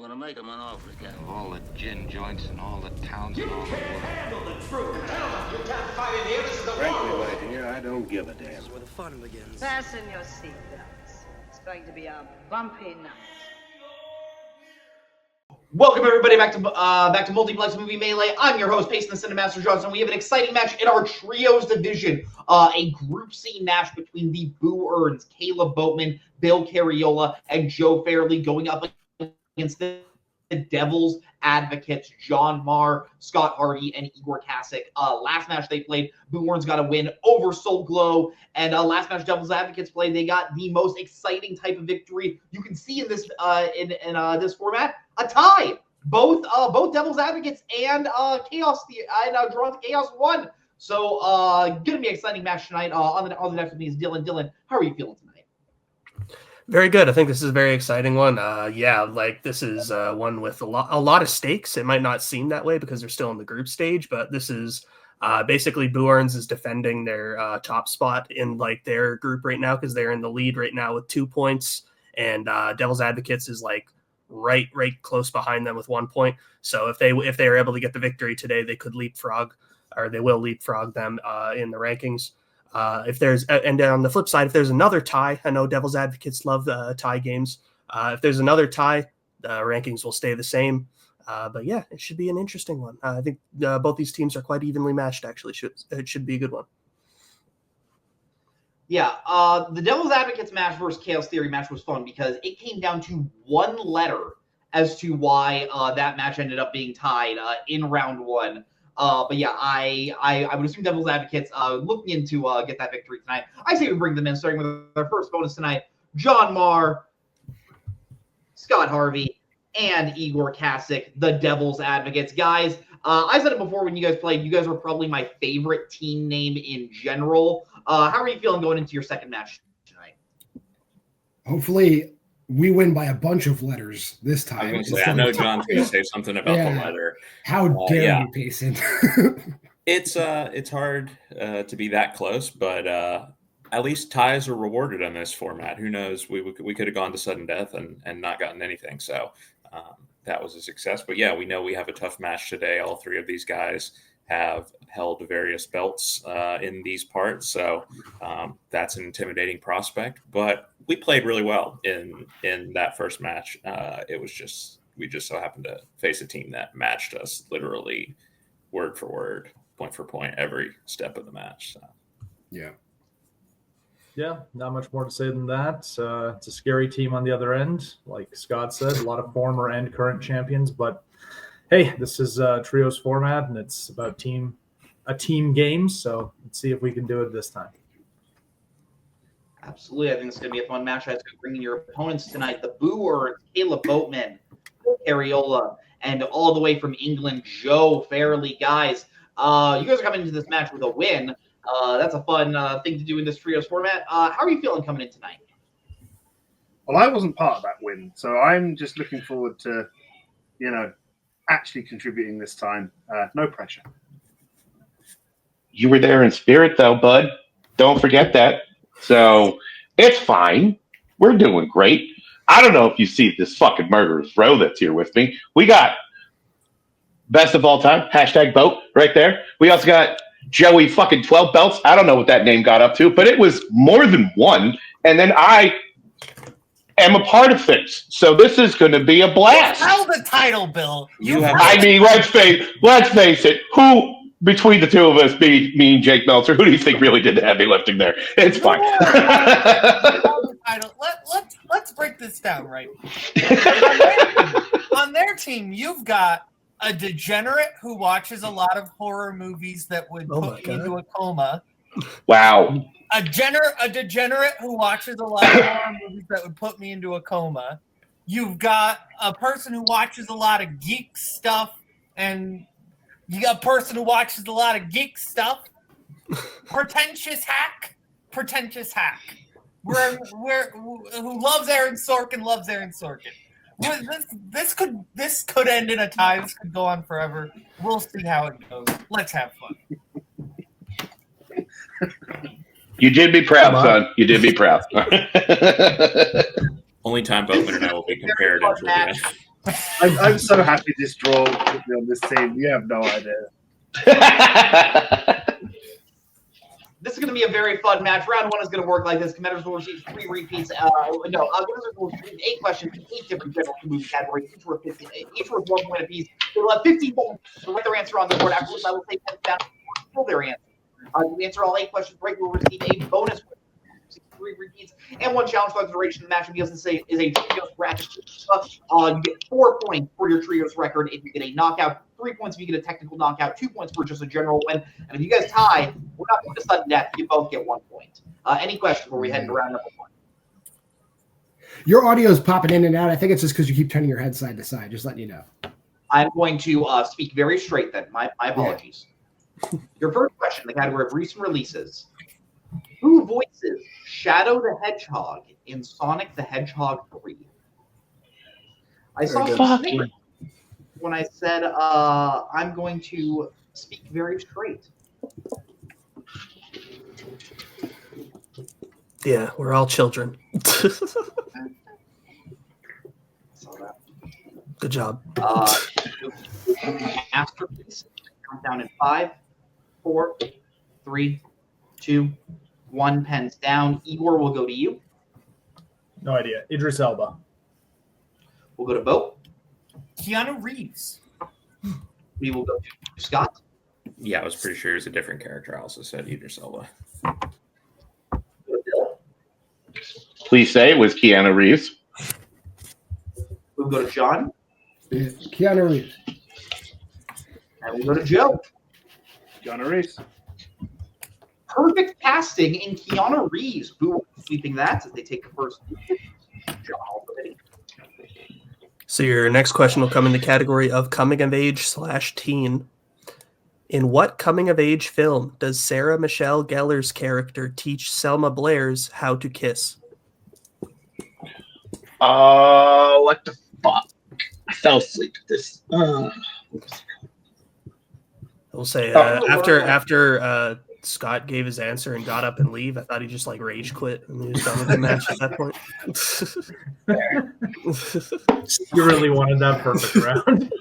gonna make him an offer again. All the gin joints and all the towns and all the world. Handle the truth. Gentlemen, you can't fight in here. This is the Frankly, war. my dear, I don't give a damn. This is where the fun begins. Fasten your seatbelts. It's going to be a bumpy night. Welcome everybody back to Multiplex Movie Melee. I'm your host, Payson the Cinemaster Johnson. We have an exciting match in our Trios division. A Group C match between the Urns, Caleb Boatman, Bill Carriola, and Joe Fairley going up against the Devil's Advocates, John Marr, Scott Hardy, and Igor Kasich. Last match they played, Urns got a win over Soul Glow. And last match Devil's Advocates played, they got the most exciting type of victory you can see in this this format. A tie. Both Devil's Advocates and Chaos Drawn to Chaos won. So gonna be an exciting match tonight. On the next with me is Dylan. Dylan, how are you feeling tonight? Very good. I think this is a very exciting one. This is one with a lot of stakes. It might not seem that way because they're still in the group stage, but this is basically Urns is defending their top spot in like their group right now because they're in the lead right now with 2 points, and Devil's Advocates is like right close behind them with 1 point. So if they are able to get the victory today, they could leapfrog, or they will leapfrog them in the rankings. And on the flip side, if there's another tie, I know Devil's Advocates love tie games. If there's another tie, the rankings will stay the same. But yeah, it should be an interesting one. I think both these teams are quite evenly matched. Actually, it should be a good one. Yeah, the Devil's Advocates match versus Chaos Theory match was fun because it came down to one letter as to why that match ended up being tied in round one. But yeah, I would assume Devil's Advocates looking into get that victory tonight. I say we bring them in, starting with our first bonus tonight. John Marr, Scott Harvey, and Igor Kasich, the Devil's Advocates. Guys, I said it before when you guys played, you guys were probably my favorite team name in general. How are you feeling going into your second match tonight? Hopefully we win by a bunch of letters this time. I was going to say, I know John's going to say something about the letter. How dare you, Payson? It's hard to be that close, but at least ties are rewarded in this format. Who knows? We could have gone to sudden death and not gotten anything. So that was a success. But yeah, we know we have a tough match today. All three of these guys have held various belts in these parts. So that's an intimidating prospect. But we played really well in that first match. We just so happened to face a team that matched us literally word for word, point for point, every step of the match. So. Yeah, not much more to say than that. It's a scary team on the other end. Like Scott said, a lot of former and current champions. But hey, this is a trios format, and it's about a team game. So let's see if we can do it this time. Absolutely. I think it's going to be a fun match. I was going to bring in your opponents tonight. The Urns, Caleb Boatman, Carriola, and all the way from England, Joe Fairley. Guys, you guys are coming into this match with a win. That's a fun thing to do in this trios format. How are you feeling coming in tonight? Well, I wasn't part of that win, so I'm just looking forward to, actually contributing this time. No pressure. You were there in spirit, though, bud. Don't forget that. So it's fine. We're doing great. I don't know if you see this fucking murderous bro that's here with me. We got best of all time, #boat right there. We also got Joey fucking 12 belts. I don't know what that name got up to, but it was more than one. And then I am a part of things. So this is going to be a blast. Held the title, Bill. Let's face it. Who between the two of us, me and Jake Meltzer, who do you think really did the heavy lifting there? It's fine. Let's break this down right. On their team, you've got a degenerate who watches a lot of horror movies that would put me into a coma. Wow. A degenerate who watches a lot of horror movies that would put me into a coma. You've got a person who watches a lot of geek stuff, and you got a person who watches a lot of geek stuff. Pretentious hack. Who loves Aaron Sorkin. This could end in a tie. This could go on forever. We'll see how it goes. Let's have fun. You did be proud, son. You did be proud. Only time Boatman and I will be compared. I'm so happy this draw put me on this team. You have no idea. This is going to be a very fun match. Round 1 is going to work like this. Competitors will receive 3 repeats. Winners will receive 8 questions, 8 different general movie categories, each worth 1 point apiece. They'll have 15 seconds to write their answer on the board. After which I will take them down to fill their answer. If you answer all 8 questions right, you will receive a bonus. 3 repeats and 1 challenge for the duration of the match. And because this is a trios bracket, you get 4 points for your trios record if you get a knockout, 3 points if you get a technical knockout, 2 points for just a general win. And if you guys tie, we're not going to sudden death. You both get 1 point. Any questions before we head into round number 1? Your audio is popping in and out. I think it's just because you keep turning your head side to side. Just letting you know. I'm going to speak very straight then. My apologies. Yeah. Your first question, the category of recent releases. Who voices Shadow the Hedgehog in Sonic the Hedgehog 3? I saw some when I said I'm going to speak very straight. Yeah, we're all children. Good job. Masterpiece. Countdown in 5, 4, 3, 2, 1. Pens down. Igor will go to you. No idea. Idris Elba. We'll go to Bo. Keanu Reeves. We will go to Scott. Yeah, I was pretty sure it was a different character. I also said Idris Elba. Please say it was Keanu Reeves. We'll go to John. Keanu Reeves. And we'll go to Joe. Keanu Reeves. Perfect casting in Keanu Reeves. Boo sweeping that as they take the first. John already. So your next question will come in the category of coming of age / teen. In what coming of age film does Sarah Michelle Gellar's character teach Selma Blair's how to kiss? What the fuck? I fell asleep at this. We'll say after Scott gave his answer and got up and leave, I thought he just like rage quit and he was done with the match at that point. You really wanted that perfect round.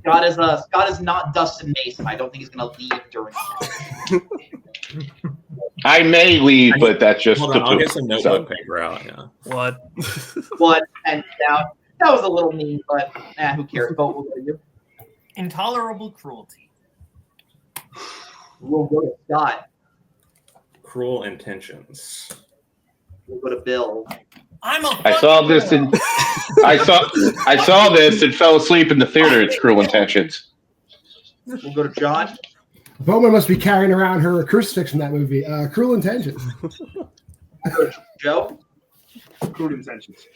Scott is not Dustin Mason. I don't think he's going to leave during. I may leave, but that's just Hold on, I'll get some notebook paper out. Yeah. What? And down. That was a little mean, but who cares? Vote will go to you. Intolerable cruelty. We'll go to Scott. Cruel Intentions. We'll go to Bill. I saw this and I saw this and fell asleep in the theater. It's Cruel Intentions. We'll go to John. Bowman must be carrying around her crucifix from that movie. Cruel Intentions. Joe. Cruel Intentions.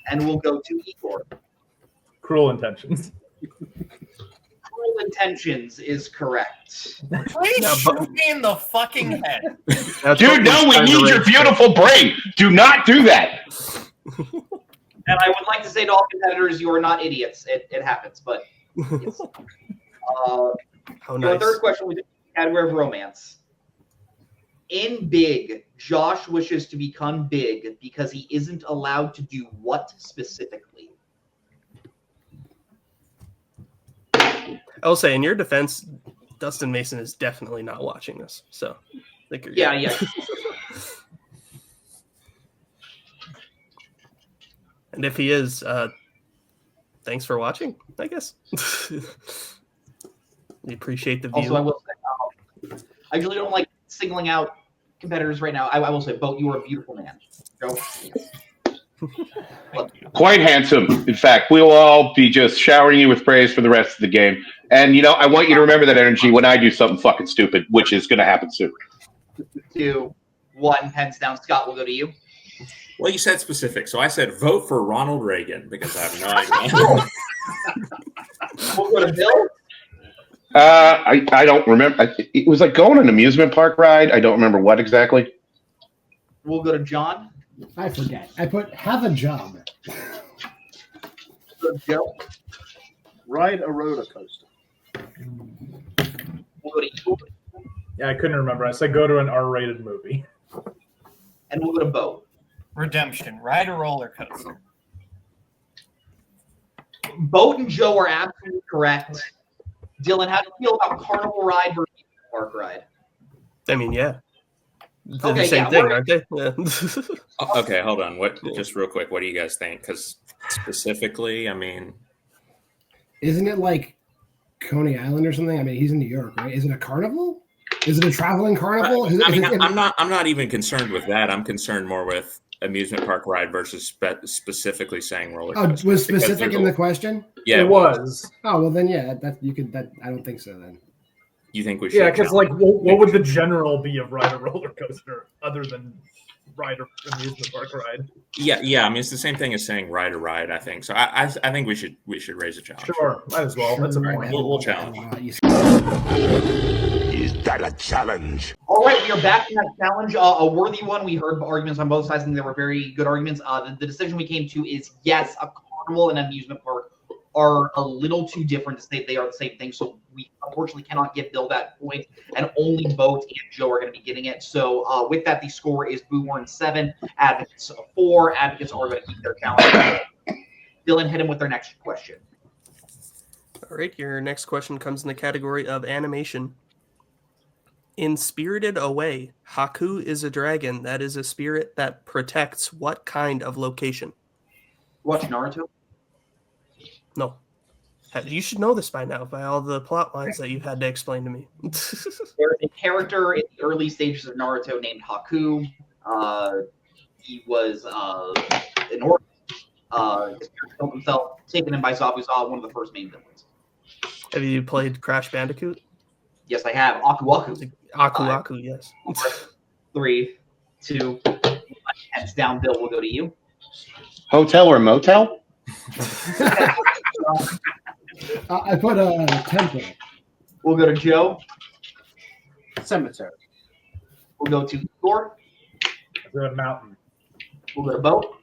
And we'll go to Igor. Cruel Intentions. Cruel Intentions is correct. Please shoot me in the fucking head. Dude, no, we need your beautiful brain. Do not do that. And I would like to say to all competitors, you are not idiots. It happens, but yes. How nice. The third question was category of romance. In Big, Josh wishes to become big because he isn't allowed to do what specifically? I will say, in your defense, Dustin Mason is definitely not watching this. So, I think you're good. Yeah. And if he is, thanks for watching, I guess. We appreciate the view. Also, I will say, I usually don't like singling out competitors right now. I will say, Bo, you are a beautiful man. Joe, Quite handsome. In fact, we will all be just showering you with praise for the rest of the game. And, I want you to remember that energy when I do something fucking stupid, which is going to happen soon. 2, 1, pens down. Scott, we'll go to you. Well, you said specific, so I said vote for Ronald Reagan because I have no idea. We'll go to Bill. I don't remember. It was like going on an amusement park ride. I don't remember what exactly. We'll go to John. I forget. I put have a job. Joe. Ride a roller coaster. We'll go to Igor. Yeah, I couldn't remember. I said go to an R-rated movie. And we'll go to Bo. Redemption. Ride a roller coaster. Boat and Joe are absolutely correct. Dylan, how do you feel about Carnival Ride versus Park Ride? I mean, yeah. They're Okay, the same yeah, thing, we're- aren't they? Yeah. Okay, hold on. What? Just real quick, what do you guys think? Because specifically, I mean, Isn't it like Coney Island or something? I mean, he's in New York, right? Is it a carnival? Is it a traveling carnival? Is it, I mean, is it- I'm not even concerned with that. I'm concerned more with amusement park ride versus specifically saying roller Oh, coaster. was Because specific there's in a- the question? Yeah, It was. Oh well, then yeah, that you could. That I don't think so. Then You think we should? Yeah, because like, what would the general be of ride a roller coaster other than ride or amusement park ride? Yeah. I mean, it's the same thing as saying ride a ride. I think so. I think we should raise a challenge. Sure, might as well. That's a point. We'll challenge. Is that a challenge? All right, we are back in that challenge. A worthy one. We heard arguments on both sides, and there were very good arguments. The decision we came to is yes, a carnival and amusement park are a little too different to say they are the same thing. So we unfortunately cannot give Bill that point, and only Boat and Joe are going to be getting it. So with that, the score is Boo Warren 7, Advocates 4. Advocates are going to keep their challenge. Dylan, hit him with their next question. All right, your next question comes in the category of animation. In Spirited Away, Haku is a dragon that is a spirit that protects what kind of location? Watch Naruto. No. You should know this by now, by all the plot lines that you've had to explain to me. There's a character in the early stages of Naruto named Haku. He was an orc. His parents killed himself, taken in by Zabuza, one of the first main villains. Have you played Crash Bandicoot? Yes, I have. Aku Aku. Aku, yes. 3, 2, 1. Hands down, Bill. We'll go to you. Hotel or motel? I put a temple. We'll go to Joe. Cemetery. We'll go to Igor. The mountain. We'll go to Bo.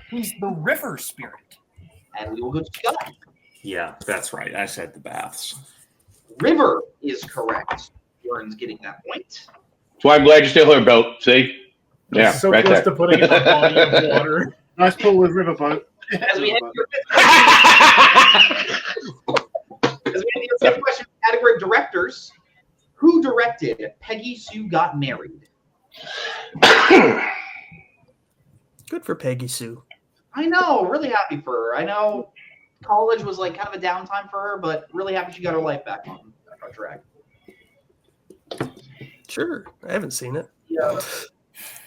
He's the river spirit. And we will go to Scott. Yeah, that's right. I said the baths. River is correct. Urns getting that point. That's why I'm glad you're still here, Boat. See? Yeah, So right close there. to putting it in a body of water. Nice pull with Riverboat. As we head to your fifth question, category of directors. Who directed Peggy Sue Got Married? Good for Peggy Sue. I know, really happy for her. I know college was like kind of a downtime for her, but really happy she got her life back on track. Sure, I haven't seen it. Yeah,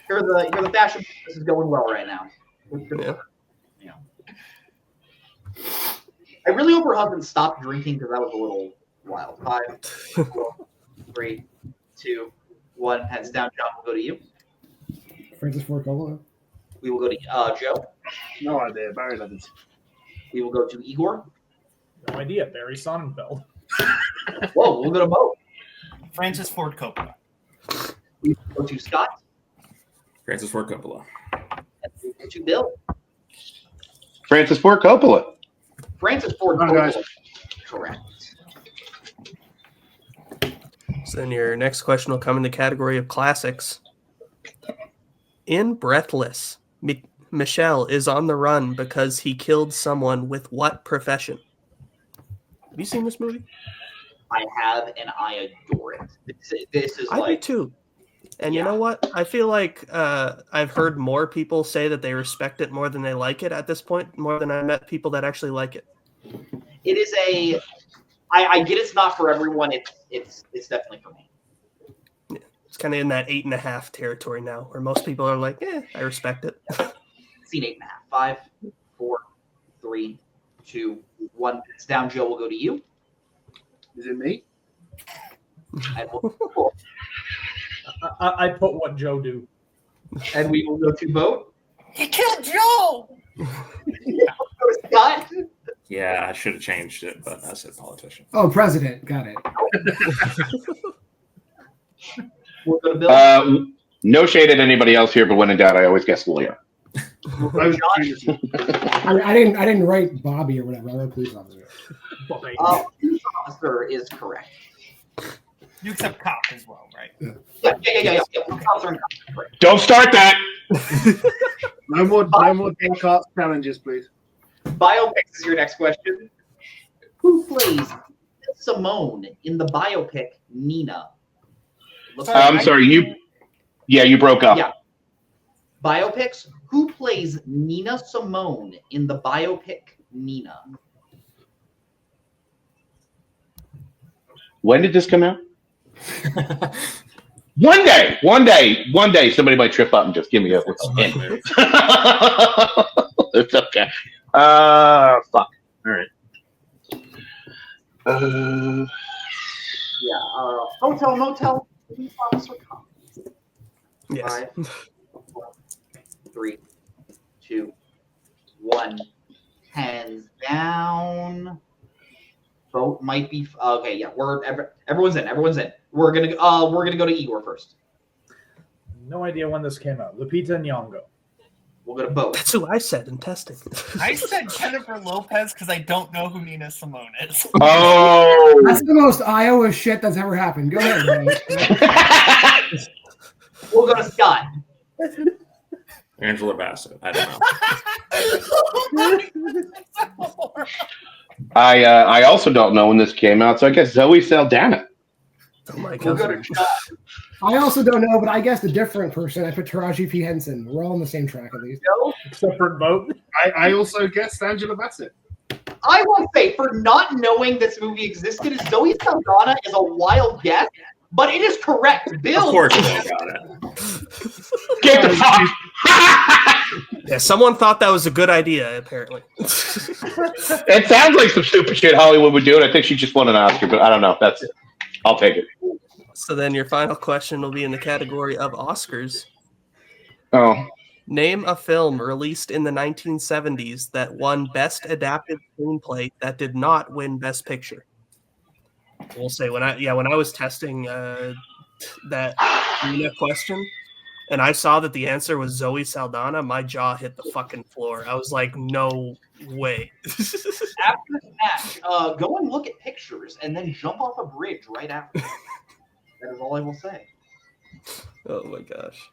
you're the fashion. This is going well right now. Yeah. Yeah. I really hope her husband stopped drinking because that was a little wild. 5, 4, 3, 2, 1. Heads down. John, we'll go to you. Francis Ford Coppola. We will go to Joe. No idea. Barry Levins. We will go to Igor. No idea. Barry Sonnenfeld. Whoa, we'll go to Mo. Francis Ford Coppola. We will go to Scott. Francis Ford Coppola. And we will go to Bill. Francis Ford Coppola. Francis Ford Come on, Coppola. guys. Correct. So then your next question will come in the category of classics. In Breathless, Michelle is on the run because he killed someone with what profession? Have you seen this movie? I have, and I adore it. This is I do like too. And Yeah. you know what? I feel like I've heard more people say that they respect it more than they like it at this point, more than I met people that actually like it. it is a. I get it's not for everyone. It's definitely for me. It's kind of in that 8.5 territory now, where most people are like, I respect it. Seen 8.5. 5, 4, 3, 2, 1. It's down. Joe will go to you. Is it me? And we'll, I put what Joe do. and we will go to Vote. He killed Joe. Scott. Yeah, I should have changed it, but I said politician. Oh, president. Got it. We'll go to Bill. No shade at anybody else here, but when in doubt, I always guess Leo. We'll go to John. I didn't write Bobby or whatever. I wrote police officer. Police officer is correct. You accept cop as well, right? Yeah. Officer and cop, correct. Don't start that. No more dark arts challenges, please. Biopics is your next question. Who plays Simone in the biopic Nina? I'm sorry, you broke up. Yeah. Biopics. Who plays Nina Simone in the biopic Nina? When did this come out? One day, somebody might trip up and just give me a hint. It's okay. Fuck. All right. Hotel, motel, promise or come. Yes. 5, 4, 3, 2, 1. Hands down. Vote might be okay. Yeah, everyone's in. Everyone's in. We're gonna go to Igor first. No idea when this came out. Lupita Nyong'o. We'll go to both. That's who I said in testing. I said Jennifer Lopez because I don't know who Nina Simone is. Oh, That's the most Iowa shit that's ever happened. Go ahead, man. We'll go to Scott. Angela Bassett. I don't know. I also don't know when this came out, so I guess Zoe Saldana. Oh my We'll God. go to Scott. I also don't know, but I guessed a different person. I put Taraji P. Henson. We're all on the same track at least. No? Separate vote. I also guessed Angela Bassett. I will say, for not knowing this movie existed, Zoe Saldana is a wild guess, but it is correct. Bill. Of course, I got it. Get the fuck. Yeah, someone thought that was a good idea, apparently. It sounds like some stupid shit Hollywood would do, and I think she just won an Oscar, but I don't know. I'll take it. So then your final question will be in the category of Oscars. Oh. Name a film released in the 1970s that won Best Adapted Screenplay that did not win Best Picture. We'll say when I was testing that question, and I saw that the answer was Zoe Saldana, my jaw hit the fucking floor. I was like, no way. After the match, go and look at pictures and then jump off a bridge right after. That is all I will say. Oh my gosh.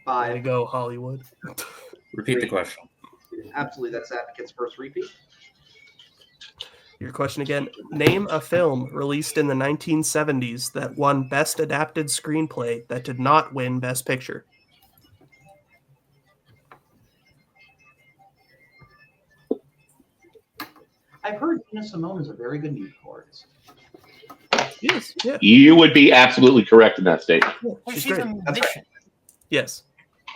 5. Way to go, Hollywood. Repeat the question. Absolutely, that's Advocate's first repeat. Your question again. Name a film released in the 1970s that won Best Adapted Screenplay that did not win Best Picture. I've heard Nina Simone is a very good musical artist. Yes, yeah. You would be absolutely correct in that statement. Well, She's she's great. a musician. Yes.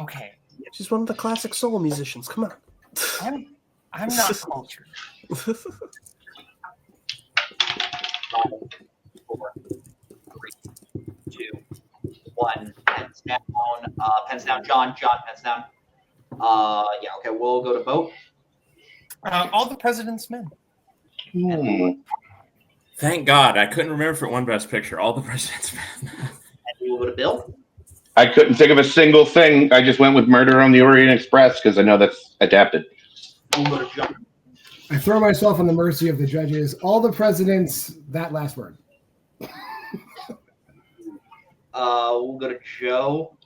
Okay. She's one of the classic soul musicians. Come on. I'm not cultured. 5, 4, 3, 2, 1. Pens down. Pens down. John, pens down. Yeah, okay, we'll go to vote. All the President's Men. Thank God. I couldn't remember if it won Best Picture. All the President's Men. And we will go to Bill. I couldn't think of a single thing. I just went with Murder on the Orient Express because I know that's adapted. We'll go to John. I throw myself on the mercy of the judges. All the presidents, that last word. We'll go to Joe.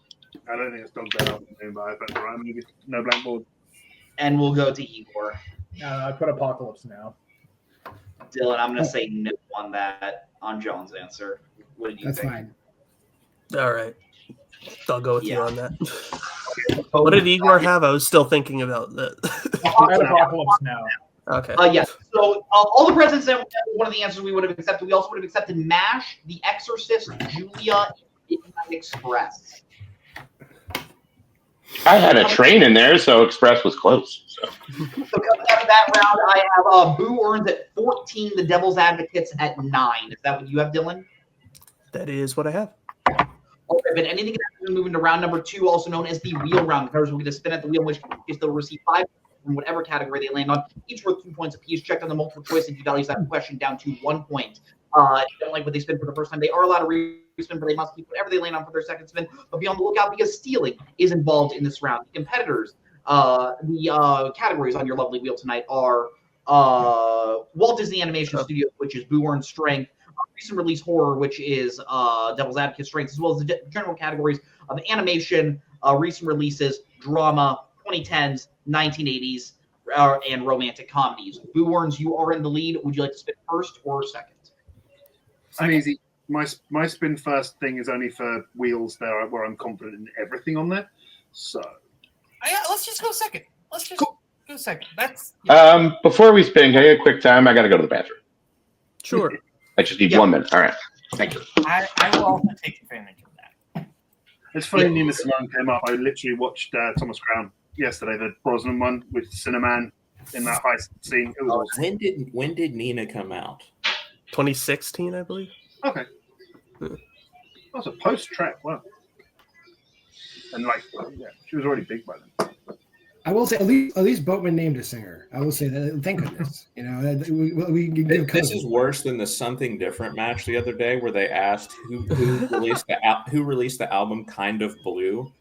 I don't think it's Dog Day Afternoon, but I bet right. Maybe No Blackboard. And we'll go to Igor. I put Apocalypse Now. Dylan, I'm going to say no on John's answer. What did you That's think? fine. All right. I'll go with you on that. What did Igor have? I was still thinking about that. Apocalypse Now. Okay. Yes. So all the presidents, one of the answers we would have accepted. We also would have accepted MASH, The Exorcist, Julia, Midnight Express. I had a train in there, so Express was close. So coming out of that round, I have Boo Urns at 14, The Devil's Advocates at 9. Is that what you have, Dylan? That is what I have. Okay, but anything that move into round number 2, also known as the wheel round. Players will get to spin at the wheel, in which case they'll receive 5 from whatever category they land on, each worth 2 points apiece. Checked on the multiple choice and devalues that question down to 1 point. If you don't like what they spin for the first time, they are allowed to re-spin, but they must keep whatever they land on for their second spin. But be on the lookout because stealing is involved in this round. The competitors, the categories on your lovely wheel tonight are Walt Disney Animation Studios, which is Boo Urns Strength, recent release horror, which is Devil's Advocate Strength, as well as the general categories of animation, recent releases, drama, 2010s, 1980s, and romantic comedies. Boo Urns, you are in the lead. Would you like to spin first or second? I'm easy. My spin first thing is only for wheels there where I'm confident in everything on there. So let's just go second. Let's just go second. That's Before we spin, can I get a quick time? I got to go to the bathroom. Sure. I just need 1 minute. All right. Thank you. I will also take advantage of that. it's funny Nina Simone came up. I literally watched Thomas Crown yesterday, the Brosnan one with Cinnamon in that heist scene. It was awesome. When did Nina come out? 2016, I believe. Okay. That was a post track. Wow. And she was already big by then. I will say, at least Boatman named a singer. I will say that. Thank goodness. You know, we can give. This is worse than the Something Different match the other day, where they asked who released the album Kind of Blue,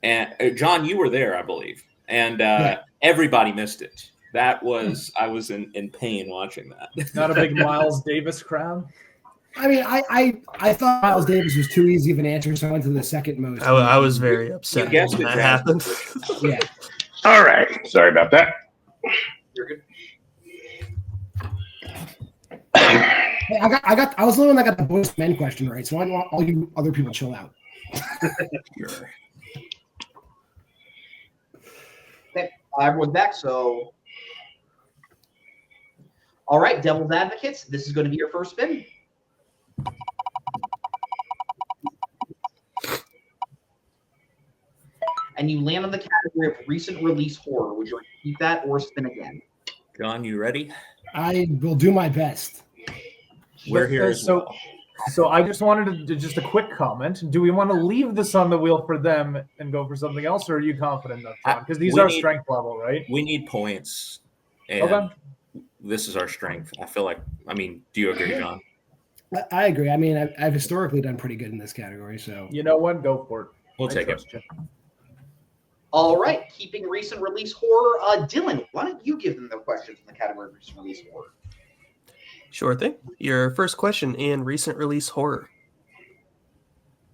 and John, you were there, I believe, and everybody missed it. That was I was in pain watching that. Not a big Miles Davis crowd. I mean, I thought Miles Davis was too easy of an answer, so I went to the second most. I was very upset when that happened. Yeah. All right. Sorry about that. You're good. Hey, I was the one that got the boys men question right, so I want all you other people chill out. Sure. Okay, everyone's back. So, all right, Devil's Advocates. This is going to be your first spin. And you land on the category of recent release horror. Would you like to keep that or spin again? John, you ready? I will do my best. We're here as well. So I just wanted to just a quick comment. Do we want to leave this on the wheel for them and go for something else, or are you confident enough, John? Because these are strength level, right? We need points. And this is our strength. I feel like. I mean, do you agree, John? I agree. I mean, I've historically done pretty good in this category, so you know what? Go for it. We'll take it. All right, keeping recent release horror. Dylan, why don't you give them the questions in the category of recent release horror? Sure thing. Your first question in recent release horror.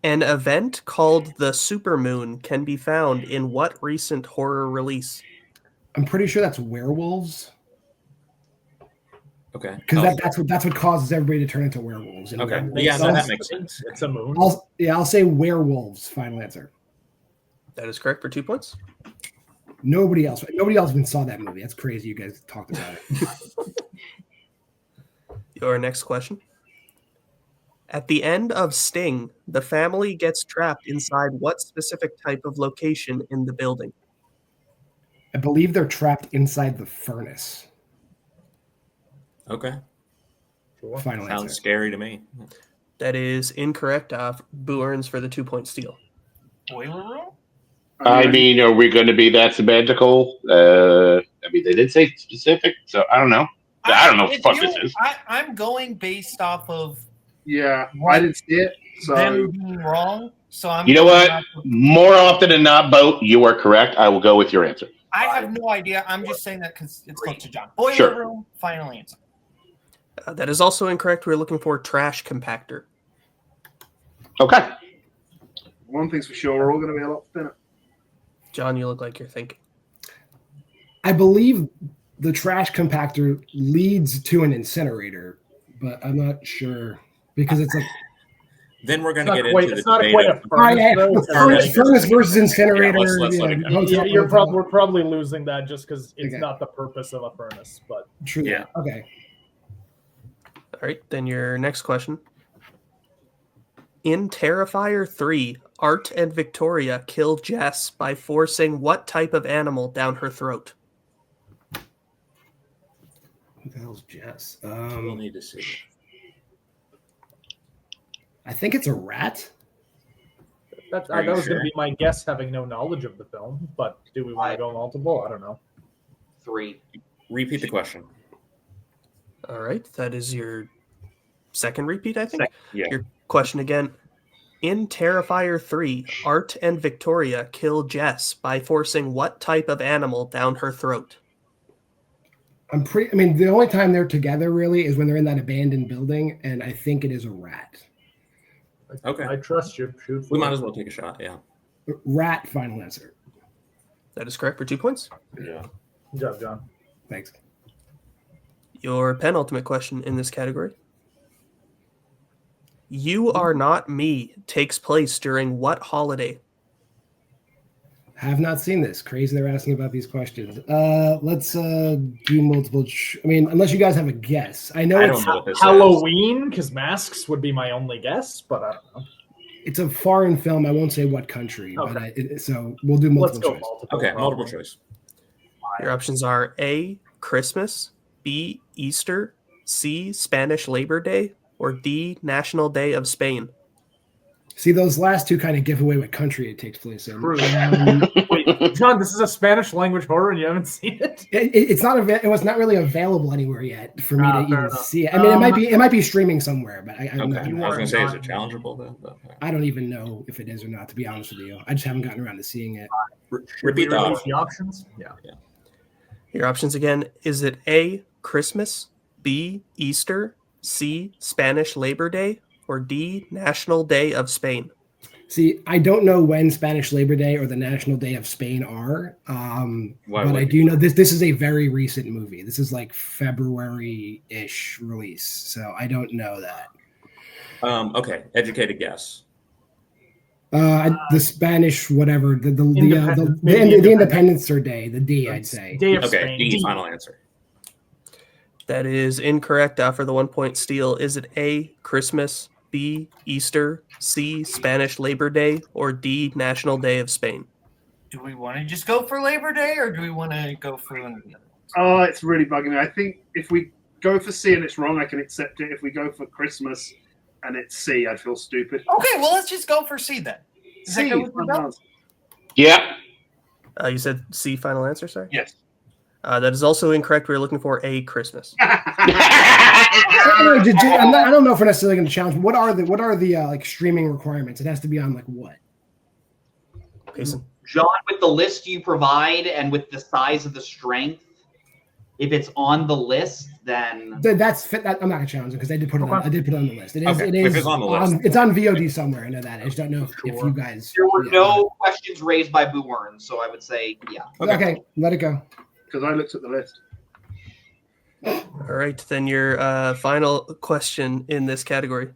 An event called the Supermoon can be found in what recent horror release? I'm pretty sure that's werewolves. Okay. Because that's what causes everybody to turn into werewolves. Okay. Yeah, that makes sense. It's a moon. I'll say werewolves. Final answer. That is correct for 2 points. Nobody else even saw that movie. That's crazy. You guys talked about it. Your next question. At the end of Sting, the family gets trapped inside what specific type of location in the building? I believe they're trapped inside the furnace. Okay. Final Sounds answer. scary to me. That is incorrect. Boo Urns for the 2 point steal. Boiler room? I mean, are we going to be that symmetrical? I mean, they did say specific, so I don't know. I don't know what the fuck this is. I'm going based off of I didn't see it, so them being wrong. So I'm. You know what? More often than not, Boat, you are correct. I will go with your answer. I have no idea. I'm just saying that because it's close to John. Boiler Sure. room. Final answer. That is also incorrect. We're looking for trash compactor. Okay. one thing's for sure, we're all going to be a lot thinner. John, you look like you're thinking. I believe the trash compactor leads to an incinerator, but I'm not sure because it's like. Then we're going to get into the debate. Furnace versus incinerator. We're probably losing that just because it's not the purpose of a furnace. But true. Yeah. Okay. All right. Then your next question. In Terrifier 3, Art and Victoria kill Jess by forcing what type of animal down her throat? Who the hell's Jess? We'll need to see. I think it's a rat. That was going to be my guess, having no knowledge of the film. But do we want to go multiple? I don't know. 3. Repeat the question. All right. That is your second repeat, I think. Yeah. Your question again. In Terrifier 3, Art and Victoria kill Jess by forcing what type of animal down her throat? I mean, the only time they're together really is when they're in that abandoned building, and I think it is a rat. Okay. I trust you. We might as well take a shot, yeah. Rat, final answer. That is correct for 2 points. Yeah. Good job, John. Thanks. Your penultimate question in this category. You Are Not Me takes place during what holiday? Have not seen this. Crazy they're asking about these questions. Let's do multiple. I mean, unless you guys have a guess. I know it's Halloween, because masks would be my only guess, but I don't know. It's a foreign film. I won't say what country, Okay. but so we'll do multiple choice. Multiple choice. Your options are A, Christmas, B, Easter, C, Spanish Labor Day, or D, National Day of Spain. See, those last two kind of give away what country it takes place in. Wait, John, this is a Spanish language horror, and you haven't seen it? It's not. It was not really available anywhere yet for me to even see it. I mean, it might be streaming somewhere, but I don't know. I was going to say, is it challengeable then? But, I don't even know if it is or not. To be honest with you, I just haven't gotten around to seeing it. Repeat the options. Yeah. Your options again: is it A, Christmas, B, Easter, C, Spanish Labor Day, or D, National Day of Spain? See, I don't know when Spanish Labor Day or the National Day of Spain are, but I do know this is a very recent movie. This is like February-ish release, so I don't know that. Okay, educated guess. The Spanish whatever the Independence Day, the D, I'd say. Day of Okay, Spain. D, final answer. That is incorrect. For the 1 point steal, is it A, Christmas, B, Easter, C, Spanish Labor Day, or D, National Day of Spain? Do we want to just go for Labor Day, or do we want to go for one of the other ones? Oh, it's really bugging me. I think if we go for C and it's wrong, I can accept it. If we go for Christmas and it's C, I'd feel stupid. Okay, well, let's just go for C then. Is that good with you, Bill? Yeah. You said C, final answer, sorry? Yes. That is also incorrect. We're looking for A, Christmas. I don't know if we're necessarily going to challenge. What are the like streaming requirements? It has to be on like what? Jason. John, with the list you provide and with the size of the strength, if it's on the list, then that's fit. I'm not going to challenge it because I did put it on. I did put it on the list. It is. Okay. It is. If it's on the list. It's on VOD somewhere. I know that. I just don't know if you guys. there were no questions raised by Boo Urns, so I would say yeah. Okay, let it go. Because I looked at the list. All right, then your final question in this category.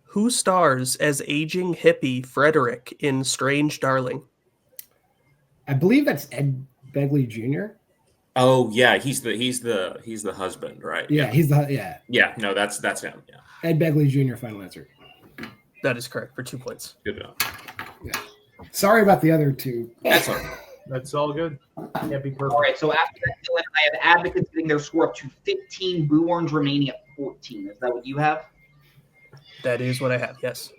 Who stars as aging hippie Frederick in Strange Darling? I believe that's Ed Begley Jr. Oh yeah, he's the husband, right? Yeah, he's the Yeah, no, that's him. Yeah. Ed Begley Jr. Final answer. That is correct for 2 points. Good enough. Yeah. Sorry about the other two. That's all right. That's all good. Can't be perfect. All right, so after that, Dylan, I have advocates getting their score up to 15. Boo Urns remaining at 14. Is that what you have? That is what I have, yes.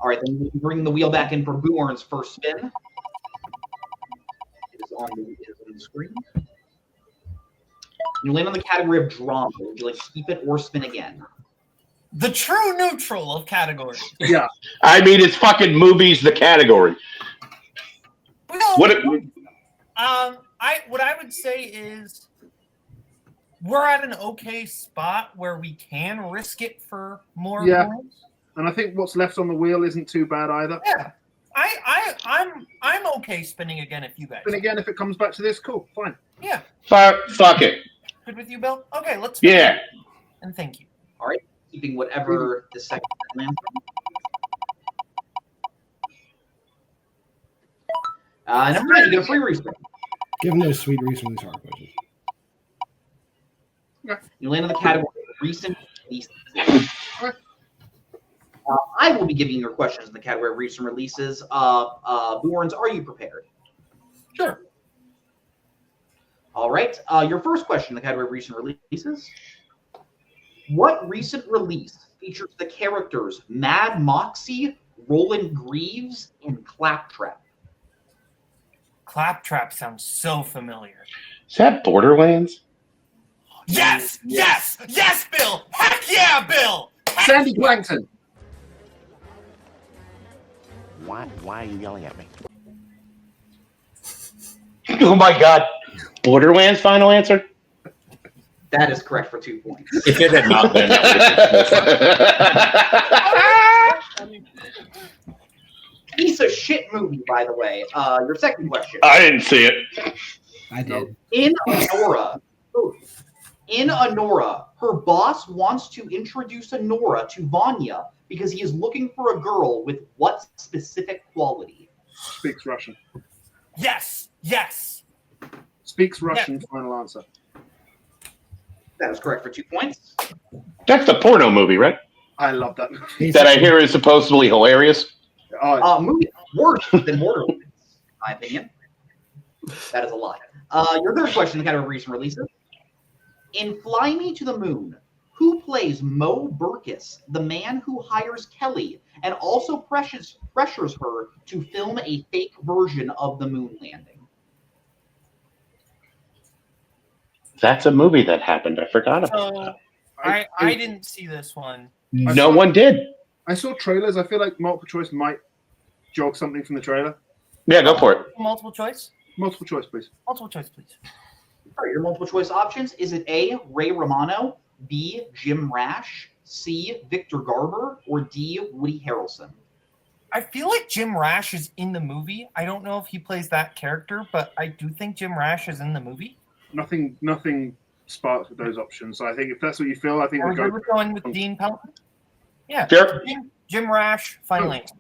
All right, then we can bring the wheel back in for Boo Urns' first spin. It is on the screen. You land on the category of drama. Would you like to keep it or spin again? The true neutral of categories. Yeah. I mean, it's fucking movies, the category. Well, What what I would say is we're at an okay spot where we can risk it for more points. And I think what's left on the wheel isn't too bad either. Yeah. I'm okay spinning again if you guys. Spin again if it comes back to this. Cool, fine. Yeah. Fuck it. Good with you, Bill? Okay, let's Yeah. And thank you. All right, keeping whatever the second lands on. Number 9, you get a free respin. Give them those sweet recent hard questions. You land on the category of recent releases. I will be giving your questions in the category of recent releases. Boo Urns, are you prepared? Sure. All right. Your first question in the category of recent releases. What recent release features the characters Mad Moxie, Roland Greaves, and Claptrap? Claptrap sounds so familiar. Is that Borderlands? Yes! Yes! Yes, Bill! Heck yeah, Bill! Sandy Plankton. Why are you yelling at me? Oh my god. Borderlands final answer? That is correct for 2 points. If it had not been, that would have been Piece of shit movie, by the way. Your second question. I didn't see it. I did. In Honora, her boss wants to introduce Honora to Vanya because he is looking for a girl with what specific quality? Speaks Russian. Yes. Speaks Russian. Final answer. That is correct for 2 points. That's the porno movie, right? I love that movie. That I hear is supposedly hilarious. Movie worse than Borderlands, in my opinion. That is a lie. Your third question in the category of recent releases. In Fly Me to the Moon, who plays Mo Burkus, the man who hires Kelly and also pressures her to film a fake version of the moon landing? That's a movie that happened. I forgot about So I didn't see this one. No one did. I saw trailers. I feel like multiple choice might jog something from the trailer. Yeah, go for it. Multiple choice? Multiple choice, please. Multiple choice, please. All right, your multiple choice options. Is it A, Ray Romano, B, Jim Rash, C, Victor Garber, or D, Woody Harrelson? I feel like Jim Rash is in the movie. I don't know if he plays that character, but I do think Jim Rash is in the movie. Nothing sparks with those options. So I think if that's what you feel, I think Are we'll we going with Dean Pelton? Yeah. Sure. Jim Rash, final answer.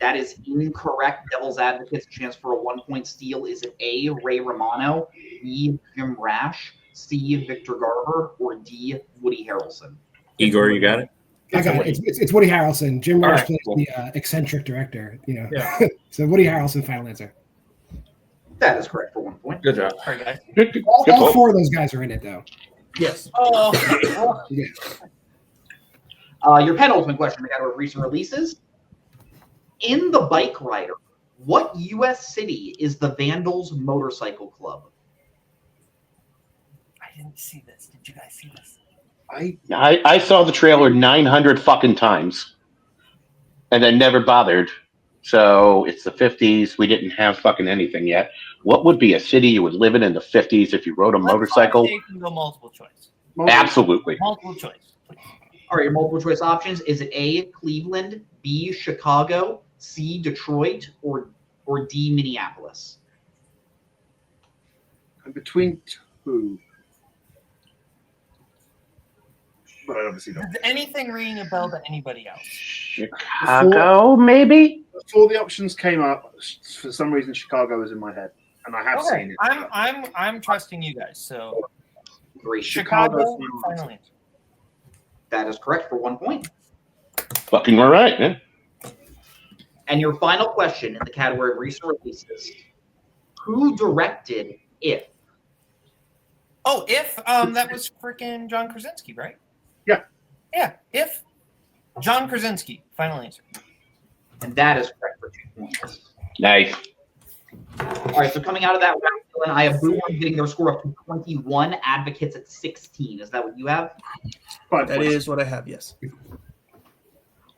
That is incorrect. Devil's Advocate's chance for a 1 point steal. Is it A, Ray Romano, B, Jim Rash, C, Victor Garber, or D, Woody Harrelson? Igor, you got it? I got it. It's Woody Harrelson. Jim Rash plays cool. the eccentric director. Yeah. So Woody Harrelson, final answer. That is correct for 1 point. Good job. All right, guys. All four of those guys are in it, though. Yes. Oh. Yeah. Your penultimate question in the category of recent releases. In The Bike Rider, what U.S. city is the Vandals Motorcycle Club? I didn't see this. Did you guys see this? I saw the trailer 900 fucking times and then never bothered. So it's the 50s. We didn't have fucking anything yet. What would be a city you would live in the 50s if you rode a motorcycle? You can go multiple choice. Absolutely. Multiple choice, please. All right, your multiple choice options. Is it A, Cleveland, B, Chicago, C, Detroit, or D, Minneapolis? I'm between two. But I obviously don't. Does anything ring a bell to anybody else? Chicago, maybe? Before the options came up, for some reason Chicago was in my head, and I have seen it. I'm trusting you guys. So Great. Chicago, final answer. That is correct for 1 point. Fucking we're right, man. And your final question in the category of recent releases. Who directed If? Oh, If that was freaking John Krasinski, right? Yeah. Yeah, If John Krasinski, final answer. And that is correct for 2 points. Nice. All right, so coming out of that round, I have Boo Orange getting their score up to 21, Advocates at 16. Is that what you have? That is what I have, yes.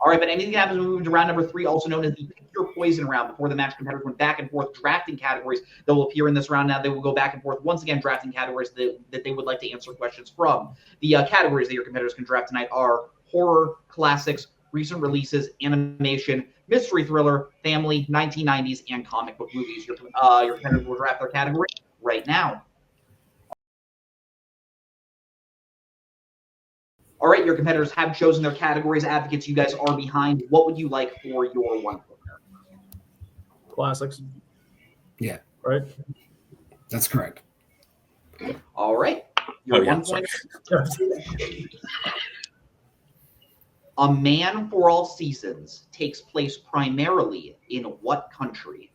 All right, but anything happens when we move to round number 3, also known as the Pick Your Poison round. Before the match, competitors went back and forth drafting categories that will appear in this round. Now they will go back and forth once again drafting categories that they would like to answer questions from. The categories that your competitors can draft tonight are horror, classics, recent releases, animation, mystery thriller, family, 1990s, and comic book movies. Your competitors will draft their category right now. All right, your competitors have chosen their categories. Advocates, you guys are behind. What would you like for your 1 point? Classics. Yeah. Right? That's correct. All right. Your 1 point. A Man for All Seasons takes place primarily in what country?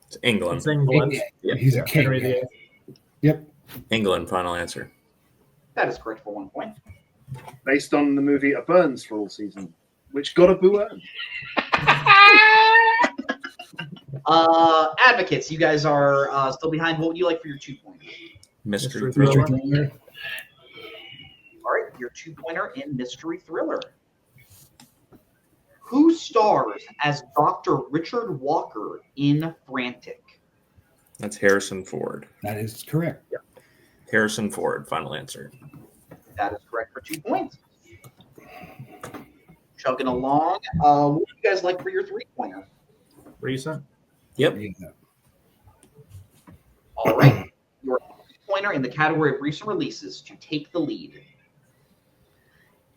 It's England. It's England. Yeah. He's a king. Henry VIII. Yep. England, final answer. That is correct for 1 point. Based on the movie A Burns for All Season, which got a Boo Earn. Advocates, you guys are still behind. What would you like for your 2 pointer? Mystery thriller. All right, your 2-pointer in mystery thriller. Who stars as Dr. Richard Walker in Frantic? That's Harrison Ford. That is correct. Yeah. Harrison Ford, final answer. That is correct for 2 points. Chugging along. What would you guys like for your 3-pointer? Recent. Yep. All right. Your pointer in the category of recent releases to take the lead.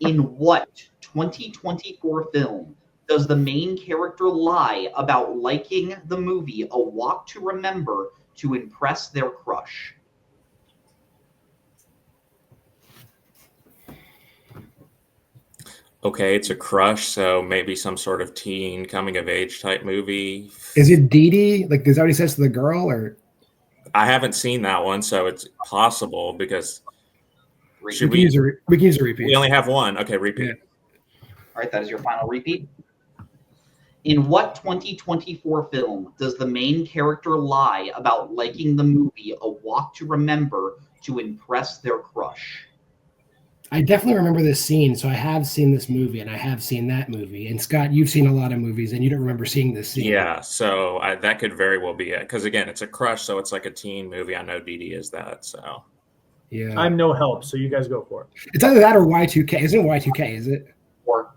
In what 2024 film does the main character lie about liking the movie A Walk to Remember to impress their crush? Okay, it's a crush, so maybe some sort of teen coming of age type movie. Is it Dee Dee? Like, is that what he says to the girl, or? I haven't seen that one, so it's possible because We can use a repeat. We only have one. Okay, repeat. Yeah. All right, that is your final repeat. In what 2024 film does the main character lie about liking the movie A Walk to Remember to impress their crush? I definitely remember this scene, so I have seen this movie, and I have seen that movie. And Scott, you've seen a lot of movies, and you don't remember seeing this scene. Yeah, so that could very well be it. Because again, it's a crush, so it's like a teen movie. I know Dee Dee is that. So yeah, I'm no help, so you guys go for it. It's either that or Y2K. Isn't it Y2K? Is it? 4,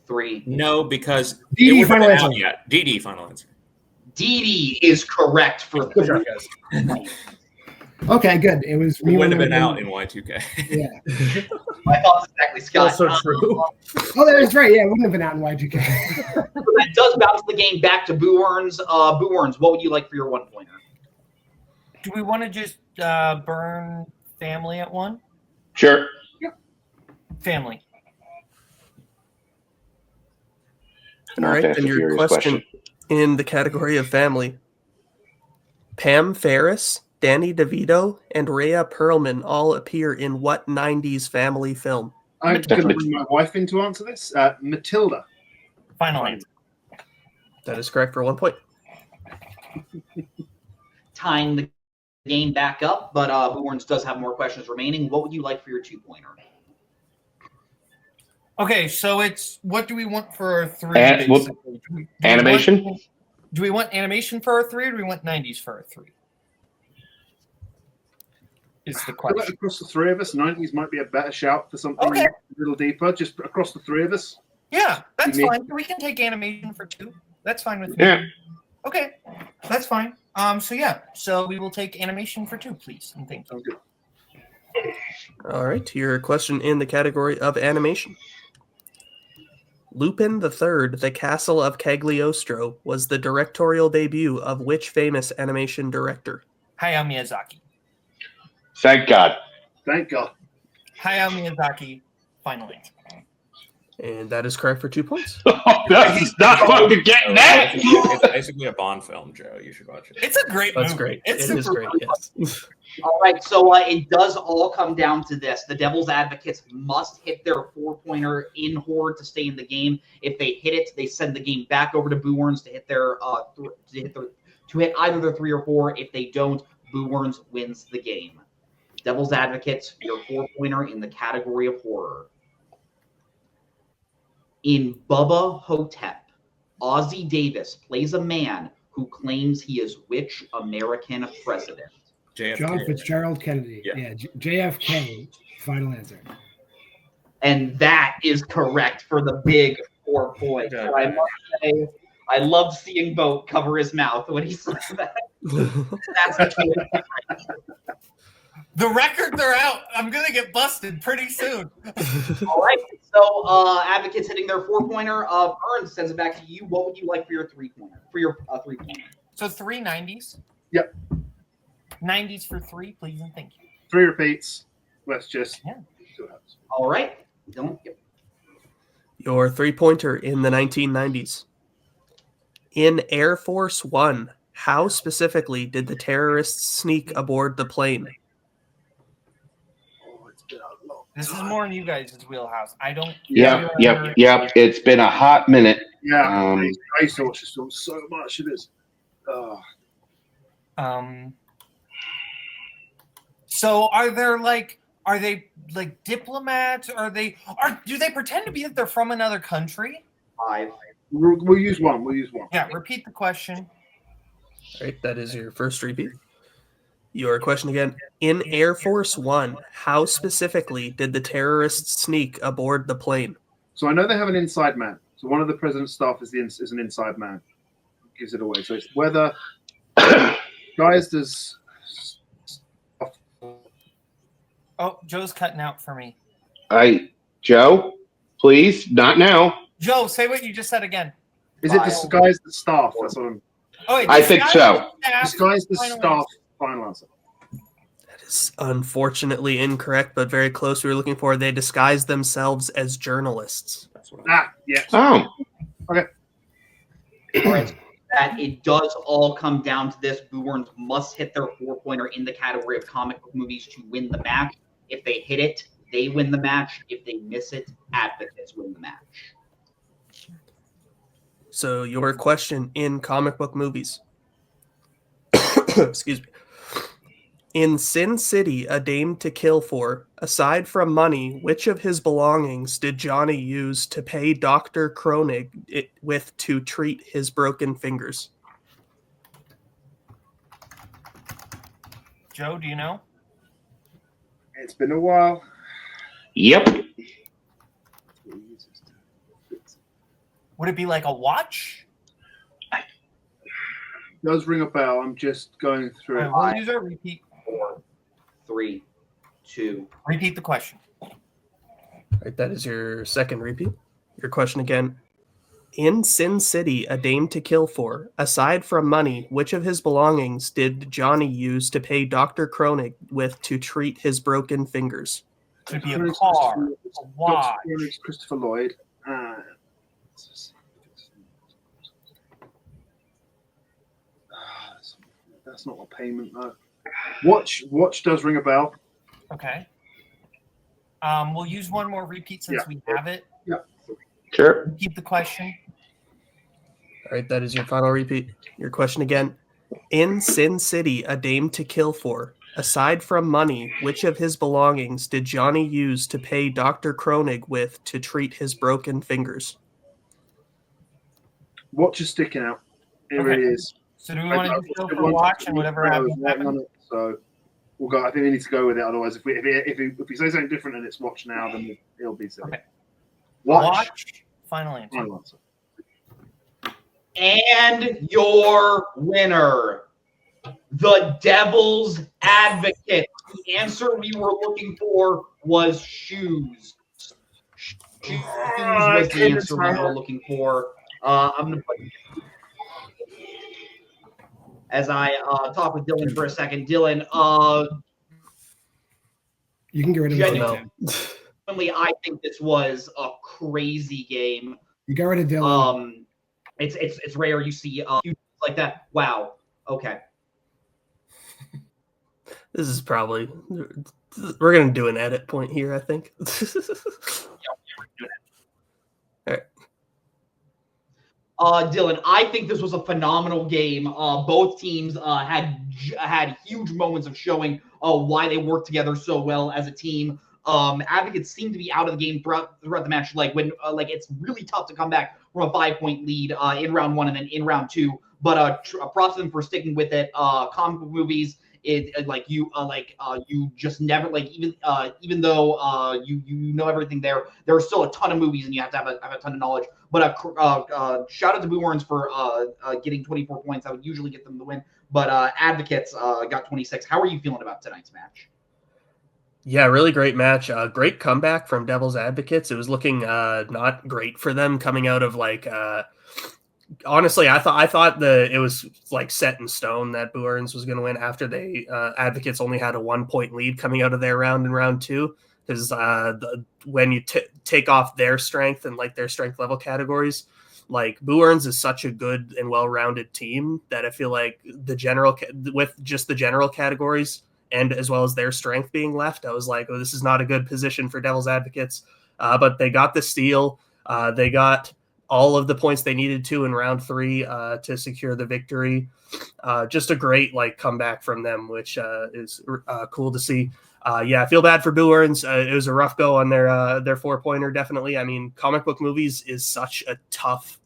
3. No, because Dee Dee final answer. Dee Dee final answer. Dee Dee is correct for Good job, guys. Okay, good. It was. We would have been out in Y2K. Yeah. My thoughts exactly, Scott. Also true. Oh, that's right. Yeah, it wouldn't have been out in Y2K. That does bounce the game back to Boo Urns. Boo Urns, what would you like for your 1 pointer? Do we want to just burn family at 1? Sure. Family. All right, and your question in the category of family. Pam Ferris, Danny DeVito, and Rhea Perlman all appear in what 90s family film? I'm going to bring my wife in to answer this. Matilda. Final answer. That is correct for 1 point. Tying the game back up, but Boo Urns does have more questions remaining. What would you like for your 2-pointer? Okay, so it's what do we want for our 3? Animation? Do we want animation for our 3, or do we want 90s for our 3? Is the question. Across the 3 of us, 90s might be a better shout for something a little deeper, just across the 3 of us. Yeah, that's fine. We can take animation for 2. That's fine with me. Yeah. Okay, that's fine. So we will take animation for 2, please, and thank you. All right, your question in the category of animation. Lupin III, The Castle of Cagliostro, was the directorial debut of which famous animation director? Hayao Miyazaki. Thank God. Thank God. Hayao Miyazaki, final answer. And that is correct for 2 points. He's not fucking getting that. It's basically a Bond film, Joe. You should watch it. It's a great movie. That's great. It's It is super great, fun. yes. All right, so it does all come down to this. The Devil's Advocates must hit their 4-pointer in Horde to stay in the game. If they hit it, they send the game back over to Boo Urns to hit their to hit either their 3 or 4. If they don't, Boo Urns wins the game. Devil's Advocates, your 4-pointer in the category of horror. In Bubba Hotep, Ozzie Davis plays a man who claims he is which American president? JFK. John Fitzgerald Kennedy. Yeah, JFK. Final answer. And that is correct for the big 4 points. Okay. I must say, I loved seeing Boat cover his mouth when he said that. That's The records are out. I'm gonna get busted pretty soon. all right. So Advocates hitting their 4-pointer. Urns sends it back to you. What would you like for your 3-pointer? For your 3-pointer. So 3 90s. Yep. 90s for 3, please and thank you. 3 repeats. Let's just see what happens. All right. Don't get Your 3-pointer in the 1990s. In Air Force One, how specifically did the terrorists sneak aboard the plane? This is more in you guys' wheelhouse. I don't. Yep. It's been a hot minute. Yeah. I saw so much of this. So are they like diplomats? Do they pretend to be that they're from another country? 5. We'll use one. Yeah, repeat the question. All right, that is your first repeat. Your question again. In Air Force One, how specifically did the terrorists sneak aboard the plane? So I know they have an inside man. So one of the president's staff is an inside man. Gives it away. So it's whether guys does Oh, Joe's cutting out for me. Joe, please, not now. Joe, say what you just said again. Is it disguise the staff? That's what I'm. Oh, wait, I think so. Disguise the staff. Final answer. That is unfortunately incorrect, but very close. We were looking for. They disguise themselves as journalists. Yes. Oh. Okay. All right. That it does all come down to this. Boo Urns must hit their 4-pointer in the category of comic book movies to win the match. If they hit it, they win the match. If they miss it, Advocates win the match. So your question in comic book movies. Excuse me. In Sin City, A Dame to Kill For, aside from money, which of his belongings did Johnny use to pay Dr. Kronig with to treat his broken fingers? Joe, do you know? It's been a while. Yep. Would it be like a watch? Does ring a bell. I'm just going through it. We'll use our repeat. 4, 3, 2. Repeat the question. Right, that is your second repeat. Your question again. In Sin City, A Dame to Kill For, aside from money, which of his belongings did Johnny use to pay Dr. Kronig with to treat his broken fingers? Could be a car, a watch. Christopher Lloyd. That's not a payment though. Watch does ring a bell. Okay. We'll use one more repeat since we have it. Yeah. Sure. Repeat the question. All right, that is your final repeat. Your question again. In Sin City, A Dame to Kill For, aside from money, which of his belongings did Johnny use to pay Dr. Kronig with to treat his broken fingers? Watch is sticking out. It really is. So do we want to go for watch and whatever happens? So we'll go. I think we need to go with it. Otherwise, if we say something different and it's watch now, then it'll be silly. Okay. Watch. Final answer. Final answer. And your winner, the Devil's Advocate. The answer we were looking for was shoes. Shoes was the answer we were looking for. I'm going to put, as I talk with Dylan for a second. Dylan, you can get rid of genuinely, I think this was a crazy game. You got rid of Dylan. It's rare you see like that. Wow. Okay. This is probably we're gonna do an edit point here, I think. All right. Dylan, I think this was a phenomenal game. Both teams had huge moments of showing why they work together so well as a team. Advocates seem to be out of the game throughout the match. Like when it's really tough to come back from a 5-point lead in round 1 and then in round 2. But props to them for sticking with it. Comic book movies, you just never even though you know everything there are still a ton of movies and you have to have a ton of knowledge. But shout out to Boo Urns for getting 24 points. I would usually get them the win, but Advocates got 26. How are you feeling about tonight's match? Yeah, really great match. Great comeback from Devil's Advocates. It was looking not great for them coming out of honestly, I thought it was like set in stone that Boo Urns was going to win after they Advocates only had a 1-point lead coming out of their round in round 2. Because when you take off their strength and their strength level categories, Boo Urns is such a good and well-rounded team that I feel like with just the general categories and as well as their strength being left, I was like, oh, this is not a good position for Devil's Advocates. But they got the steal. They got all of the points they needed to in round 3 to secure the victory. Just a great comeback from them, which is cool to see. I feel bad for Boo Urns. It was a rough go on their 4-pointer, definitely. I mean, comic book movies is such a tough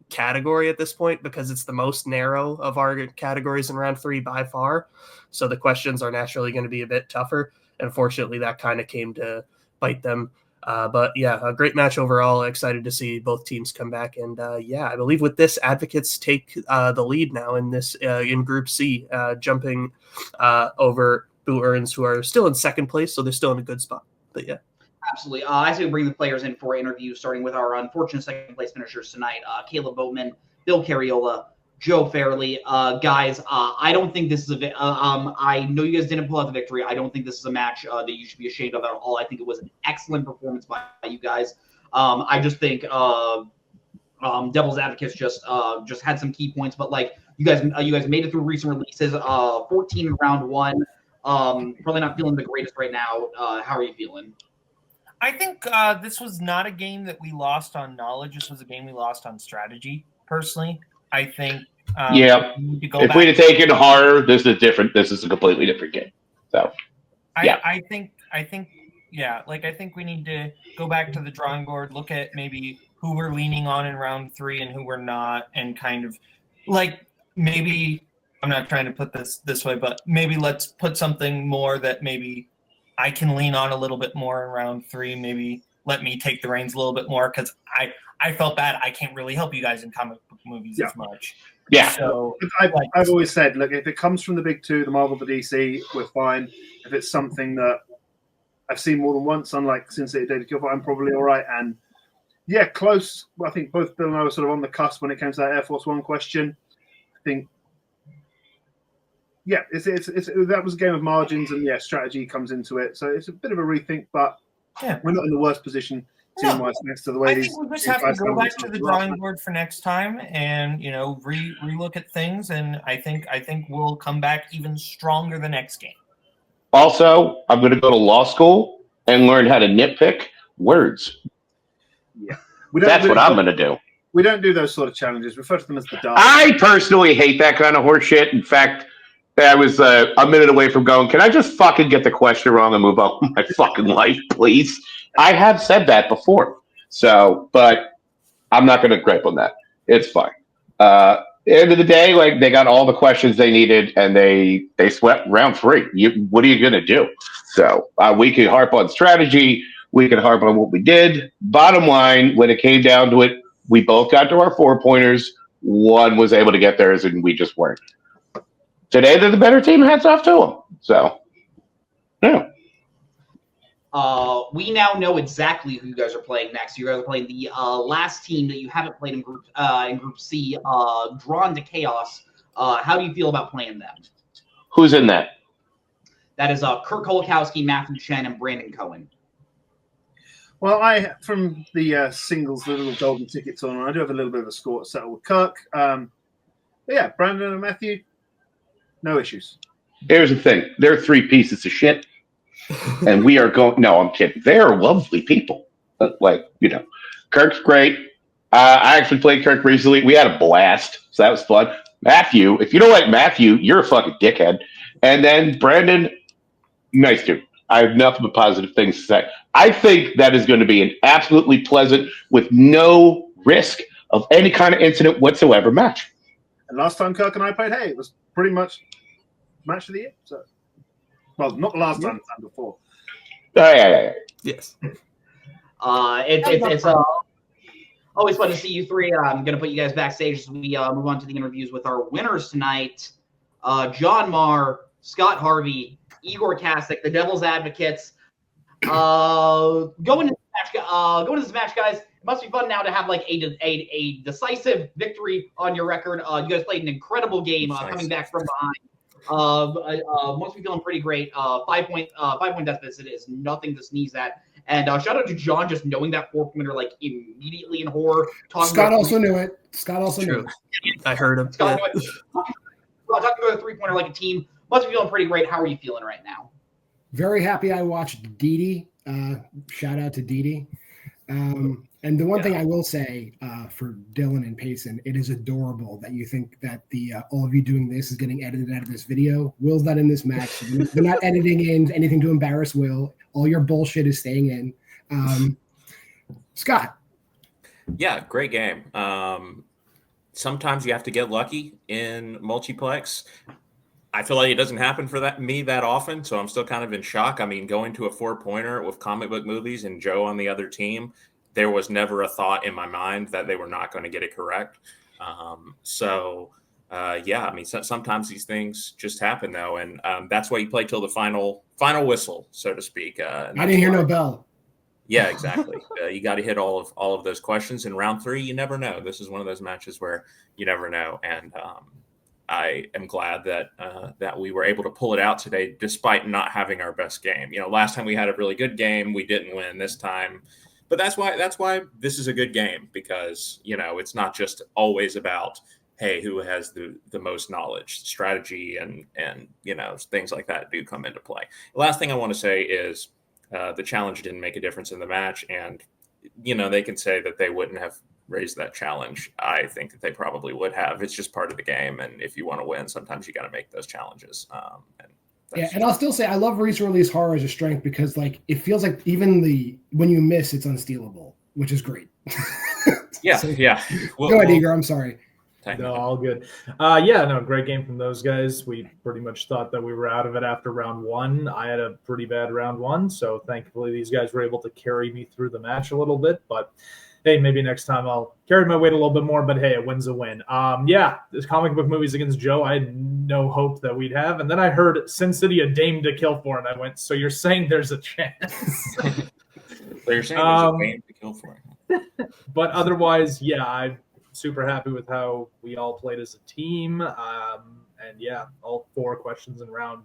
category at this point because it's the most narrow of our categories in round 3 by far. So the questions are naturally going to be a bit tougher. Unfortunately, that kind of came to bite them. But yeah, a great match overall. Excited to see both teams come back. And I believe with this, Advocates take the lead now in this in Group C, jumping over Boo Urns, who are still in second place, so they're still in a good spot. But yeah. Absolutely. I say we bring the players in for interviews, starting with our unfortunate second place finishers tonight. Caleb Boatman, Bill Carriola, Joe Fairley. Guys, I don't think this is I know you guys didn't pull out the victory. I don't think this is a match that you should be ashamed of at all. I think it was an excellent performance by you guys. I just think Devil's Advocates just had some key points, but like you guys made it through recent releases. 14 in round one. Probably not feeling the greatest right now. How are you feeling? I think this was not a game that we lost on knowledge. This was a game we lost on strategy. Personally, I think. If we'd have taken horror, this is a completely different game. So, yeah. I think, I think we need to go back to the drawing board, look at maybe who we're leaning on in round 3 and who we're not, and kind of like maybe I'm not trying to put this way, but maybe let's put something more that maybe I can lean on a little bit more in round 3. Maybe let me take the reins a little bit more because I felt bad. I can't really help you guys in comic book movies as much. Yeah. So I've always said, look, if it comes from the big two, the Marvel, the DC, we're fine. If it's something that I've seen more than once, unlike Sin City Data Kill, I'm probably all right. And yeah, close. I think both Bill and I were sort of on the cusp when it came to that Air Force One question. I think. Yeah, that was a game of margins, and strategy comes into it. So it's a bit of a rethink, but we're not in the worst position team-wise next to the way these. I think we just have to go back to the drawing board for next time, and relook at things. And I think we'll come back even stronger the next game. Also, I'm going to go to law school and learn how to nitpick words. Yeah, that's what I'm going to do. We don't do those sort of challenges. Refer to them as the dark. I personally hate that kind of horse shit. In fact. I was a minute away from going, can I just fucking get the question wrong and move on with my fucking life, please? I have said that before. So, but I'm not going to gripe on that. It's fine. End of the day, like they got all the questions they needed and they swept round 3. What are you going to do? So we could harp on strategy. We could harp on what we did. Bottom line, when it came down to it, we both got to our 4-pointers. One was able to get theirs and we just weren't. Today, they're the better team. Hats off to them. So, yeah. We now know exactly who you guys are playing next. You guys are playing the last team that you haven't played in Group C, Drawn to Chaos. How do you feel about playing them? Who's in that? That is Kurt Kolakowski, Matthew Chen, and Brandon Cohen. Well, from the singles, the little golden ticket tournament, I do have a little bit of a score to settle with Kirk. Yeah, Brandon and Matthew. No issues. Here's the thing. They're 3 pieces of shit. And we are going... No, I'm kidding. They're lovely people. Kirk's great. I actually played Kirk recently. We had a blast. So that was fun. Matthew, if you don't like Matthew, you're a fucking dickhead. And then Brandon, nice dude. I have nothing but positive things to say. I think that is going to be an absolutely pleasant, with no risk of any kind of incident whatsoever match. And last time Kirk and I played, it was pretty much match of the year. So, well, not the last time, the time before. Yeah. Yes. It's always fun to see you 3. I'm going to put you guys backstage as we move on to the interviews with our winners tonight. John Marr, Scott Harvey, Igor Kasich, the Devil's Advocates. Going into this match, guys. It must be fun now to have like a decisive victory on your record. You guys played an incredible game, coming back from behind. Must be feeling pretty great. 5-point deficit is nothing to sneeze at. And shout out to John just knowing that 4-pointer like immediately in horror. Scott also knew it. Scott also knew it. I heard him. Scott knew it. Talking about a 3-pointer like a team. Must be feeling pretty great. How are you feeling right now? Very happy I watched Dee Dee. Shout out to Dee Dee. And the one thing I will say for Dylan and Payson, it is adorable that you think that all of you doing this is getting edited out of this video. Will's not in this match. They're not editing in anything to embarrass Will. All your bullshit is staying in. Scott. Yeah, great game. Sometimes you have to get lucky in Multiplex. I feel like it doesn't happen for me that often, so I'm still kind of in shock. I mean, going to a 4-pointer with comic book movies and Joe on the other team, there was never a thought in my mind that they were not going to get it correct. So yeah, I mean, sometimes these things just happen, though, and that's why you play till the final whistle, so to speak. I didn't hear no bell. Yeah, exactly. You got to hit all of those questions. In round 3, you never know. This is one of those matches where you never know, and I am glad that we were able to pull it out today, despite not having our best game. Last time we had a really good game, we didn't win. This time, but that's why this is a good game, because it's not just always about, hey, who has the most knowledge, strategy, and things like that do come into play. The last thing I want to say is the challenge didn't make a difference in the match, and they can say that they wouldn't have raised that challenge. I think that they probably would have. It's just part of the game, and if you want to win, sometimes you got to make those challenges. And I'll still say I love recent release horror as a strength, because it feels like even when you miss, it's unstealable, which is great. Yeah, so, yeah. Go ahead, Igor. I'm sorry. No, all good. Great game from those guys. We pretty much thought that we were out of it after round 1. I had a pretty bad round 1, so thankfully these guys were able to carry me through the match a little bit. But hey, maybe next time I'll carry my weight a little bit more. But hey, a win's a win. This comic book movies against Joe, I had no hope that we'd have, and then I heard Sin City a dame to kill for, and I went, so you're saying there's a chance? So you're saying there's a dame to kill for? But otherwise, I'm super happy with how we all played as a team. All 4 questions in round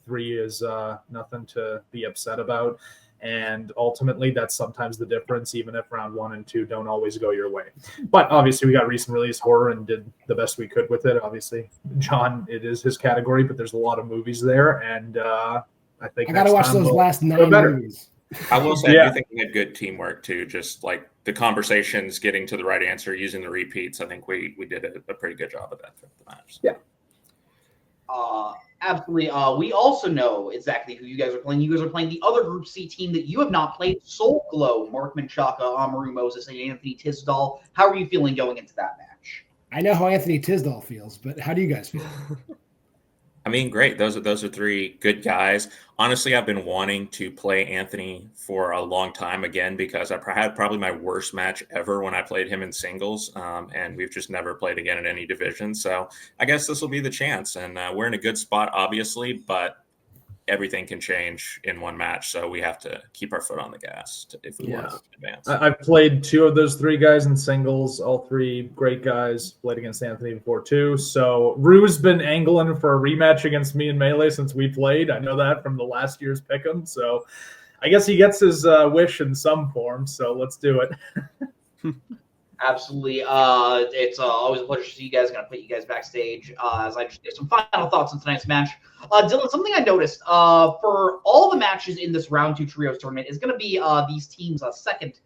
3 is nothing to be upset about. And ultimately, that's sometimes the difference, even if round 1 and 2 don't always go your way. But obviously, we got recent release horror and did the best we could with it. Obviously, John, it is his category, but there's a lot of movies there. And I think I got to watch those last 9 movies. I will say, I do think we had good teamwork too. Just like the conversations, getting to the right answer, using the repeats. I think we did a pretty good job of that throughout the match. Yeah. Absolutely. We also know exactly who you guys are playing. You guys are playing the other Group C team that you have not played, Soul Glow, Mark Menchaca, Amaru Moses, and Anthony Tisdall. How are you feeling going into that match? I know how Anthony Tisdall feels, but how do you guys feel? I mean, great. Those are 3 good guys. Honestly, I've been wanting to play Anthony for a long time again, because I had probably my worst match ever when I played him in singles, and we've just never played again in any division. So I guess this will be the chance, and we're in a good spot, obviously, but everything can change in one match, so we have to keep our foot on the gas if we want to advance. I've played 2 of those 3 guys in singles, all 3 great guys. Played against Anthony before too. So Rue's been angling for a rematch against me in Melee since we played. I know that from the last year's pick'em. So I guess he gets his wish in some form. So let's do it. Absolutely. It's always a pleasure to see you guys. Going to put you guys backstage as I just give some final thoughts on tonight's match. Dylan, something I noticed for all the matches in this round 2 trios tournament is going to be these teams' second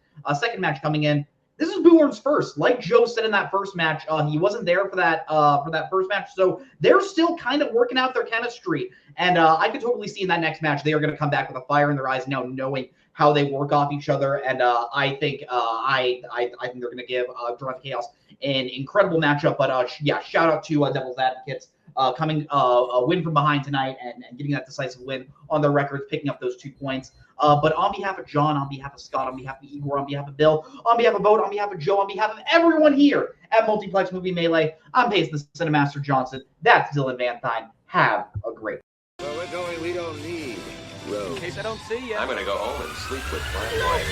match coming in. This is Boo Urns' first. Like Joe said in that first match, he wasn't there for that first match, so they're still kind of working out their chemistry. And I could totally see in that next match they are going to come back with a fire in their eyes now, knowing how they work off each other. And I think I think they're going to give Drunk Chaos an incredible matchup. But shout out to Devil's Advocates coming a win from behind tonight and getting that decisive win on their records, picking up those 2 points. But on behalf of John, on behalf of Scott, on behalf of Igor, on behalf of Bill, on behalf of Boat, on behalf of Joe, on behalf of everyone here at Multiplex Movie Melee, I'm Pace the Cinemaster Johnson. That's Dylan Van Thine. Have a great Where we're going, we don't need roads. In case I don't see you. I'm gonna go home and sleep with my wife.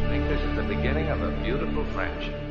I think this is the beginning of a beautiful friendship.